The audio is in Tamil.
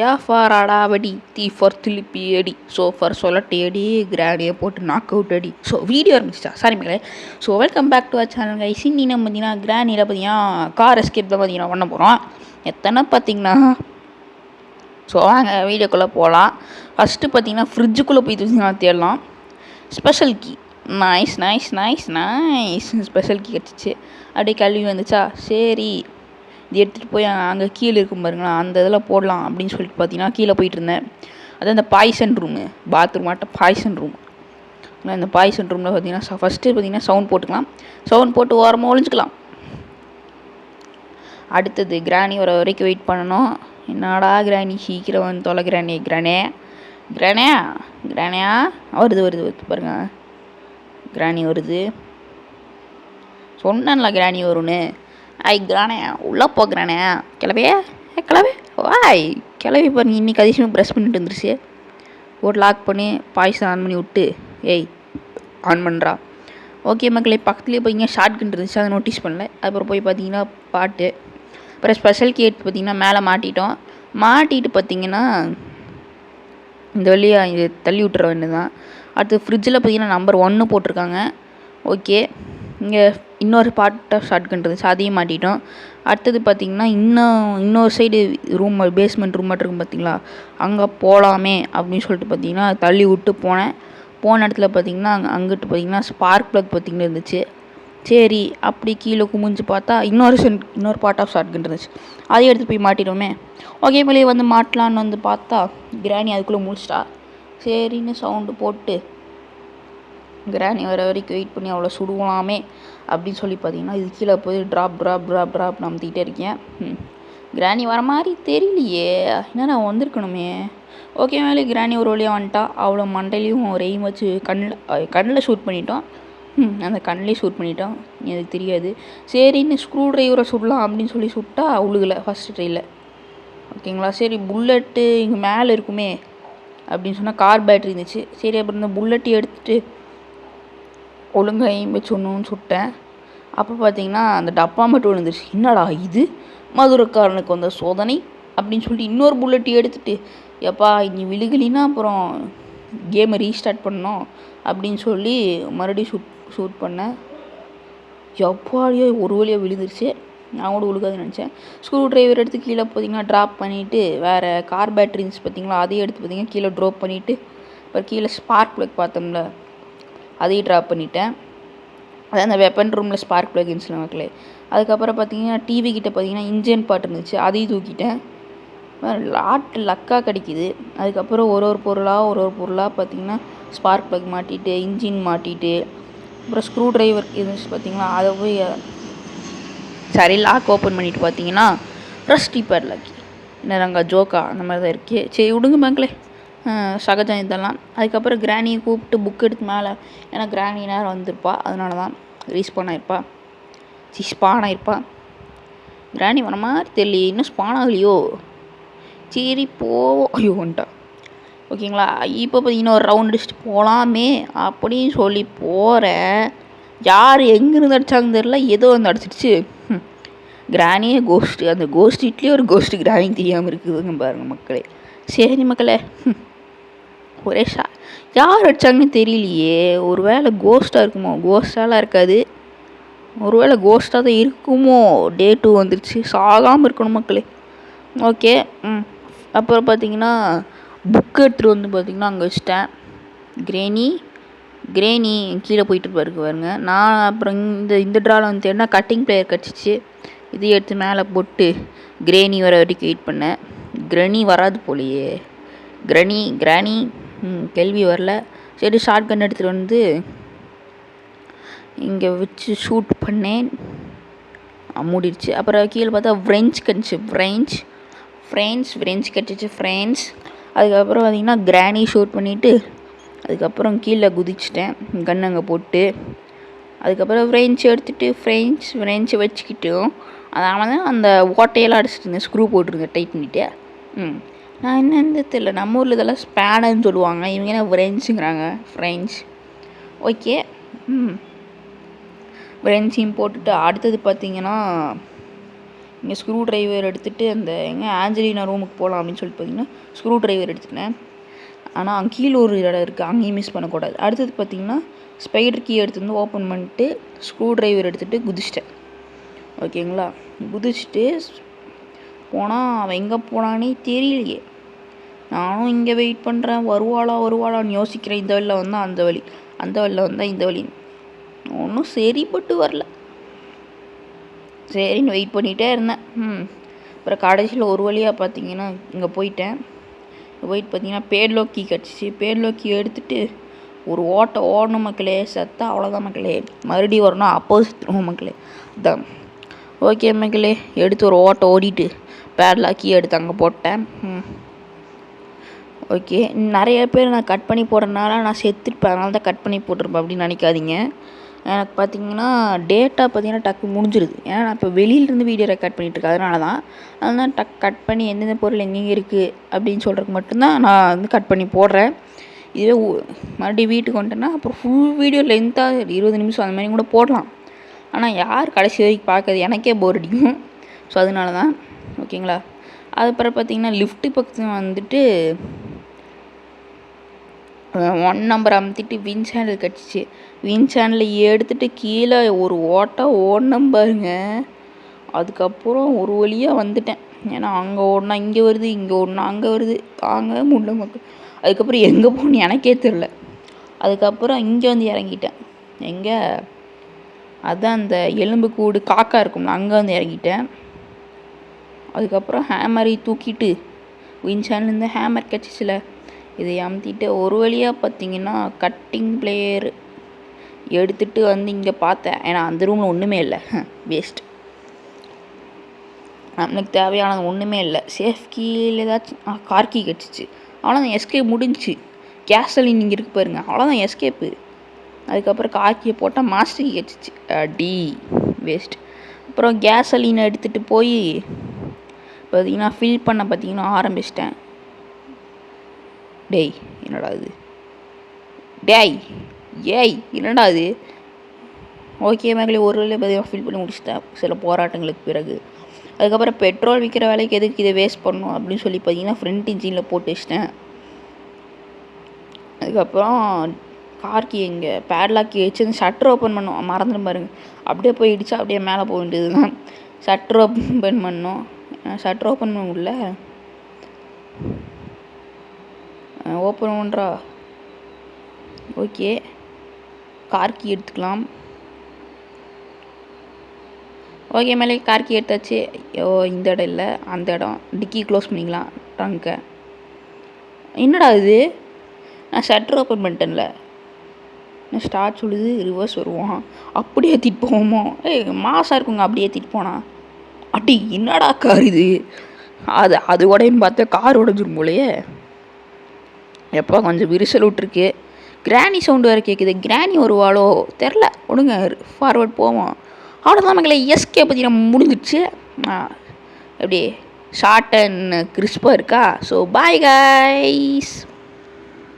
ஏ ஃபார் அடாவடி, தி ஃபார் திருப்பி அடி, ஸோ ஃபார் சொல்லட்டி அடி, கிராடியை போட்டு நாக் அவுட் அடி. ஸோ வீடியோ ஆரம்பிச்சிச்சா? சாரி மக்களே. So welcome back to our channel guys. இன்னி நம்ம பார்த்தீங்கன்னா கிராண்டியில் பார்த்தீங்கன்னா கார் எஸ்கேப் தான் பார்த்தீங்கன்னா பண்ண போகிறோம். எத்தனை பார்த்தீங்கன்னா ஸோ வாங்க வீடியோக்குள்ளே போகலாம். ஃபஸ்ட்டு பார்த்தீங்கன்னா ஃப்ரிட்ஜுக்குள்ளே போய் தேடலாம். Special key nice nice nice nice special key கிடச்சிச்சு. அப்படியே கல்வி வந்துச்சா, சரி இது எடுத்துகிட்டு போய் அங்கே கீழே இருக்கும் பாருங்களா, அந்த இதில் போடலாம் அப்படின்னு சொல்லிட்டு பார்த்தீங்கன்னா கீழே போயிட்டு இருந்தேன். அதான் இந்த பாய்சன் ரூமு, பாத்ரூம் ஆட்ட பாய்சன் ரூம். இந்த பாய்சன் ரூமில் பார்த்தீங்கன்னா ஃபஸ்ட்டு பார்த்தீங்கன்னா சவுண்ட் போட்டுக்கலாம். சவுண்ட் போட்டு ஓரமாக ஒழிஞ்சிக்கலாம். அடுத்தது கிராணி வர வரைக்கும் வெயிட் பண்ணணும். என்னடா கிராணி சீக்கிரம் வந்து தொலை கிராணி, கிராணியா வருது பாருங்க, கிராணி வருது. சொன்னேன்ல கிராணி வரும்னு. கிரானே உள்ளே போகிறானே கிளவே வாய் கிளவி பாருங்க. இன்றைக்கி அதிசயமாக ப்ரெஷ் பண்ணிட்டு வந்துருச்சு. போட்டு லாக் பண்ணி பாய்சன் ஆன் பண்ணி விட்டு ஆன் பண்ணுறா. ஓகே மக்களே, பக்கத்துலேயே போய்ங்க ஷார்ட் கன் இருந்துச்சு, அதை நோட்டீஸ் பண்ணல. அப்புறம் போய் பார்த்தீங்கன்னா பாட்டு. அப்புறம் ஸ்பெஷல் கேட் பார்த்தீங்கன்னா மேலே மாட்டிட்டு பார்த்தீங்கன்னா இந்த வழியாக இது தள்ளி விட்டுற வேண்டியது தான். அடுத்து ஃப்ரிட்ஜில் பார்த்தீங்கன்னா நம்பர் 1 போட்டிருக்காங்க. ஓகே, இங்கே இன்னொரு பார்ட் ஆஃப் ஷார்ட் கன் இருந்துச்சு, அதையும் மாட்டிட்டோம். அடுத்தது பார்த்திங்கன்னா இன்னொரு சைடு ரூம், பேஸ்மெண்ட் ரூம் மட்டும் இருக்கும் பார்த்திங்களா, அங்கே போகலாமே அப்படின்னு சொல்லிட்டு பார்த்திங்கன்னா தள்ளி விட்டு போன இடத்துல பார்த்திங்கன்னா அங்கிட்டு பார்த்திங்கன்னா ஸ்பார்க் ப்ளக் பார்த்திங்கன்னா இருந்துச்சு. சரி அப்படி கீழே குமிஞ்சு பார்த்தா இன்னொரு பார்ட் ஆஃப் ஷார்ட் கன் இருந்துச்சு, அதையும் எடுத்து போய் மாட்டிடுவோமே. ஓகே மேலே வந்து மாட்டலான்னு வந்து பார்த்தா கிராணி அதுக்குள்ளே முடிச்சிட்டா. சரின்னு சவுண்டு போட்டு கிராணி வர வரைக்கும் வெயிட் பண்ணி அவ்வளோ சுடுவலாமே அப்படின்னு சொல்லி பார்த்தீங்கன்னா இது கீழே போய் ட்ராப் நம்பிக்கிட்டே இருக்கேன். கிராணி வர மாதிரி தெரியலையே, என்ன வந்திருக்கணுமே. ஓகே மேலே கிராணி ஒரு வழியாக வந்துட்டா. அவ்வளோ மண்டையிலையும் ஒரு எய்ம் வச்சு கண்ணில் ஷூட் பண்ணிட்டோம். அந்த கண்ணிலே ஷூட் பண்ணிட்டோம், எனக்கு தெரியாது. சரின்னு ஸ்க்ரூ ட்ரைவரை சுடலாம் அப்படின்னு சொல்லி சுட்டா உழுகலை ஃபஸ்ட்டு ட்ரையில். ஓகேங்களா, சரி புல்லட்டு இங்கே மேலே இருக்குமே அப்படின்னு சொன்னால் கார் பேட்ரி இருந்துச்சு. சரி அப்புறம் இந்த புல்லட்டு எடுத்துகிட்டு ஒழுங்காக எய்ம் வச்சு ஒன்றுன்னு சுட்டேன். அப்போ பார்த்தீங்கன்னா அந்த டப்பா மட்டும் விழுந்துருச்சு. என்னடா இது மதுரக்காரனுக்கு வந்த சோதனை அப்படின்னு சொல்லிட்டு இன்னொரு புல்லட் எடுத்துகிட்டு எப்பா இனி விழுகலின்னா அப்புறம் கேமை ரீஸ்டார்ட் பண்ணோம் அப்படின்னு சொல்லி மறுபடியும் ஷூட் பண்ணேன். எப்பாடியோ ஒரு வழியாக விழுந்துருச்சு. நான் கூட விழுகாதுன்னு நினச்சேன். ஸ்க்ரூ ட்ரைவர் எடுத்து கீழே பார்த்தீங்கன்னா ட்ராப் பண்ணிவிட்டு வேறு கார் பேட்டரிஸ் பார்த்திங்களா அதையும் எடுத்து பார்த்திங்கன்னா கீழே ட்ராப் பண்ணிவிட்டு அப்புறம் கீழே ஸ்பார்க் ப்ளக் பார்த்தோம்ல அதையும் ட்ராப் பண்ணிட்டேன். அதான் அந்த வெப்பன் ரூமில் ஸ்பார்க் ப்ளகின்ஸ்லாம் மக்களே. அதுக்கப்புறம் பார்த்தீங்கன்னா டிவி கிட்டே பார்த்தீங்கன்னா இன்ஜின் பாட்டு இருந்துச்சு, அதையும் தூக்கிட்டேன். லக்காக கிடைக்கிது. அதுக்கப்புறம் ஒரு பொருளாக பார்த்தீங்கன்னா ஸ்பார்க் ப்ளக் மாட்டிட்டு இன்ஜின் மாட்டிட்டு அப்புறம் ஸ்க்ரூ ட்ரைவர் இருந்துச்சு பார்த்தீங்களா, அதை போய் சரி லாக் ஓப்பன் பண்ணிவிட்டு பார்த்தீங்கன்னா ரஸ்டி பேட் லக்கி என்னங்க ஜோக்கா அந்த மாதிரி தான் இருக்குது. சரி விடுங்க மக்களே, சகஜம் இதெல்லாம். அதுக்கப்புறம் கிராணியை கூப்பிட்டு புக் எடுத்து மேலே, ஏன்னா கிராணி நேரம் வந்திருப்பா, அதனால தான் ஸ்பான் ஆகிருப்பா. கிராணி வர மாதிரி தெரியல, இன்னும் ஸ்பான் ஆகலையோ. சரி போவோம். ஐயோ வந்துட்டா. ஓகேங்களா, இப்போ பார்த்தீங்கன்னா ஒரு ரவுண்ட் அடிச்சுட்டு போகலாமே அப்படின்னு சொல்லி போகிறேன். யார் எங்கேருந்து அடித்தாங்கன்னு தெரில, ஏதோ வந்து அடிச்சிடுச்சு. கிராணியே கோஸ்ட்டு, அந்த கோஸ்ட் இட்லேயே ஒரு கோஸ்ட்டு கிராணி தெரியாமல் இருக்குதுங்க பாருங்கள் மக்களே. சரி மக்களே, ஒரே யார் அடித்தாங்கன்னு தெரியலையே. ஒரு வேளை கோஸ்ட்டாக இருக்குமோ? கோஸ்டாலாம் இருக்காது, ஒரு வேளை கோஸ்ட்டாக தான் இருக்குமோ. டே 2 வந்துருச்சு, சாகாமல் இருக்கணும் மக்களே. ஓகே, அப்புறம் பார்த்தீங்கன்னா புக்கு எடுத்துகிட்டு வந்து பார்த்தீங்கன்னா அங்கே வச்சுட்டேன். கிரேனி கீழே போயிட்டு பாருங்க. நான் அப்புறம் இந்த ட்ராவில் வந்து தேடினா கட்டிங் பிளேயர் கிடச்சிச்சு, இதையும் எடுத்து மேலே போட்டு கிரேனி வர வரைக்கும் வெயிட் பண்ணேன். கிரனி வராது போலையே. கிராணி கேள்வி வரல. சரி ஷார்ட் கன் எடுத்துகிட்டு வந்து இங்கே வச்சு ஷூட் பண்ணேன், மூடிடுச்சு. அப்புறம் கீழே பார்த்தா ஃப்ரெஞ்ச் கிடச்சிச்சு ஃப்ரெண்ட்ஸ். அதுக்கப்புறம் பார்த்திங்கன்னா கிராணி ஷூட் பண்ணிவிட்டு அதுக்கப்புறம் கீழே குதிச்சிட்டேன் கன் அங்கே போட்டு. அதுக்கப்புறம் ஃப்ரெஞ்ச் எடுத்துகிட்டு ஃப்ரெஞ்சை வச்சுக்கிட்டோம். அதனால தான் அந்த ஓட்டையெல்லாம் அடிச்சிட்டு இருந்தேன், ஸ்க்ரூ போட்டுருங்க டைட் பண்ணிவிட்டு. நான் என்னன்னு தெரியல, நம்ம ஊரில் இதெல்லாம் ஸ்பேனர்னு சொல்லுவாங்க, இவங்க என்ன ஃப்ரெஞ்சுங்கிறாங்க. ஓகே, ஃப்ரெஞ்சையும் போட்டுட்டு அடுத்தது பார்த்திங்கன்னா இங்கே ஸ்க்ரூ ட்ரைவர் எடுத்துகிட்டு அந்த எங்கே ஆஞ்சலினா ரூமுக்கு போகலாம் அப்படின்னு சொல்லிட்டு பார்த்தீங்கன்னா ஸ்க்ரூ ட்ரைவர் எடுத்துக்கினேன். ஆனால் அங்கே கீழே ஒரு இடம் இருக்குது, அங்கேயும் மிஸ் பண்ணக்கூடாது. அடுத்தது பார்த்திங்கன்னா ஸ்பைடர் கீ எடுத்து வந்து ஓப்பன் பண்ணிட்டு ஸ்க்ரூ ட்ரைவர் எடுத்துகிட்டு குதிச்சிட்டேன். ஓகேங்களா, குதிச்சுட்டு போனால் அவன் எங்கே போனானே தெரியலையே. நானும் இங்கே வெயிட் பண்ணுறேன், வருவாளான்னு யோசிக்கிறேன். இந்த வழியில் வந்தால் அந்த வழி, அந்த வழியில் வந்தால் இந்த வழி, ஒன்றும் சரிப்பட்டு வரல. சரின்னு வெயிட் பண்ணிகிட்டே இருந்தேன். அப்புறம் கடைசியில் ஒரு வழியாக பார்த்தீங்கன்னா இங்கே போயிட்டு பார்த்தீங்கன்னா பேட்லாக் கீ கிடச்சிச்சு. பேட்லாக் கீ எடுத்துகிட்டு ஒரு ஓடணும் மக்களே, செத்தா அவ்வளோதான் மக்களே, மறுபடியும் வரணும் அப்போசிட் மக்களே. அதான் ஓகே மக்களே, எடுத்து ஒரு ஓடிட்டு பேட்லாக் கீ எடுத்து அங்கே போட்டேன். ஓகே, நிறைய பேர் நான் கட் பண்ணி போடுறதுனால நான் செத்துருப்பேன், அதனால தான் கட் பண்ணி போட்டிருப்பேன் அப்படின்னு நினைக்காதீங்க. எனக்கு பார்த்தீங்கன்னா டேட்டா பார்த்தீங்கன்னா டக்கு முடிஞ்சிருது. ஏன்னா நான் இப்போ வெளியிலேருந்து வீடியோ ரெக்கார்ட் பண்ணிகிட்ருக்கேன், அதனால தான் கட் பண்ணி எந்தெந்த பொருள் எங்கெங்கே இருக்குது அப்படின்னு சொல்கிறதுக்கு மட்டும்தான் நான் வந்து கட் பண்ணி போடுறேன். இதுவே மறுபடியும் வீட்டுக்கு வந்துட்டேன்னா அப்புறம் ஃபுல் வீடியோ லென்த்தாக 20 நிமிஷம் அந்த மாதிரி கூட போடலாம். ஆனால் யார் கடைசி வரைக்கும் பார்க்குறது, எனக்கே போர் அடிக்கும். ஸோ அதனால தான். ஓகேங்களா, அதுக்கப்புறம் பார்த்தீங்கன்னா லிஃப்ட்டு பக்கத்தில் வந்துட்டு 1 நம்பர் அமுத்திட்டு வின் சேனல் கிடச்சிச்சு. வின் சேனலை எடுத்துகிட்டு கீழே ஒரு ஓடினேன் பாருங்க. அதுக்கப்புறம் ஒரு வழியாக வந்துட்டேன். ஏன்னா அங்கே ஓடினா இங்கே வருது, இங்கே ஓடினா அங்கே வருது, தாங்க முடியல மக்கள். அதுக்கப்புறம் எங்கே போகணுன்னு எனக்கே தெரில. அதுக்கப்புறம் இங்கே வந்து இறங்கிட்டேன். எங்கே, அதுதான் அந்த எலும்பு கூடு காக்கா இருக்கும்ல, அங்கே வந்து இறங்கிட்டேன். அதுக்கப்புறம் ஹேமரை தூக்கிட்டு வின் சேனல்லேருந்து ஹேமர் கிடச்சிச்சில, இதை அமுத்திட்டு ஒரு வழியாக பார்த்தீங்கன்னா கட்டிங் பிளேயர் எடுத்துகிட்டு வந்து இங்கே பார்த்தேன். ஏன்னா அந்த ரூமில் ஒன்றுமே இல்லை, வேஸ்ட். நம்மளுக்கு தேவையானது ஒன்றுமே இல்லை. சேஃப் கீழே ஏதாச்சும் கார் கீ கிடச்சிச்சு, அவ்வளோதான், எஸ்கேப் முடிஞ்சிச்சு. கேசலின் இங்கே இருக்குது பாருங்க, அவ்வளோதான் எஸ்கேப்பு. அதுக்கப்புறம் கார் கீயை போட்டால் மாஸ்டர் கீ கிடச்சிச்சு, டி வேஸ்ட். அப்புறம் கேசலினை எடுத்துகிட்டு போய் பார்த்தீங்கன்னா ஃபில் பண்ண பார்த்தீங்கன்னா ஆரம்பிச்சிட்டேன். டேய் என்னடா இது, என்னடா இது. ஓகே மேலே ஒரு வேலையை பார்த்தீங்கன்னா ஃபில் பண்ணி முடிச்சிட்டேன் சில போராட்டங்களுக்கு பிறகு. அதுக்கப்புறம் பெட்ரோல் விற்கிற வேலைக்கு எதுக்கு இதை வேஸ்ட் பண்ணணும் அப்படின்னு சொல்லி பார்த்தீங்கன்னா ஃப்ரண்ட் இன்ஜினில் போட்டு வச்சிட்டேன். அதுக்கப்புறம் கார்க்கு எங்கே பேட்லாக்கி வச்சு அந்த ஷட்டர் ஓப்பன் பண்ணோம், மறந்துடும் பாருங்க. அப்படியே போய் இடிச்சா அப்படியே மேலே போக வேண்டியது தான். ஷட்டர் ஓப்பன் பண்ணோம், ஷட்டர் ஓப்பன் பண்ண முடியல, ஓப்பன் பண்ணுறா. ஓகே, கார்க்கி எடுத்துக்கலாம். ஓகே மேலே கார்க்கி எடுத்தாச்சு. இந்த இடம் இல்லை, அந்த இடம். டிக்கி க்ளோஸ் பண்ணிக்கலாம், ட்ரங்கை. என்னடா இது, நான் ஷட்டர் ஓப்பன் பண்ணிட்டேன்ல. நான் ஸ்டார்ட் சொல்லுது, ரிவர்ஸ் வருவோம், அப்படியே ஏற்றிட்டு போவோமோ. மாசாக இருக்குங்க அப்படியே ஏற்றிட்டு போனா. அடி என்னடா கார் இது, அது உடையன்னு பார்த்தா கார் உடஞ்சிரும் போலையே. எப்போ கொஞ்சம் விரிசல் விட்டுருக்கு. கிராணி சவுண்டு வேறு கேட்குது. கிராணி வருவாளோ தெரில. ஒடுங்க ஃபார்வர்ட் போவோம். அவ்வளோதான் மக்களை, எஸ்கே பற்றி நம்ம முடிஞ்சிடுச்சு. எப்படி ஷார்ட் அண்ட் கிறிஸ்பாக இருக்கா. So bye guys.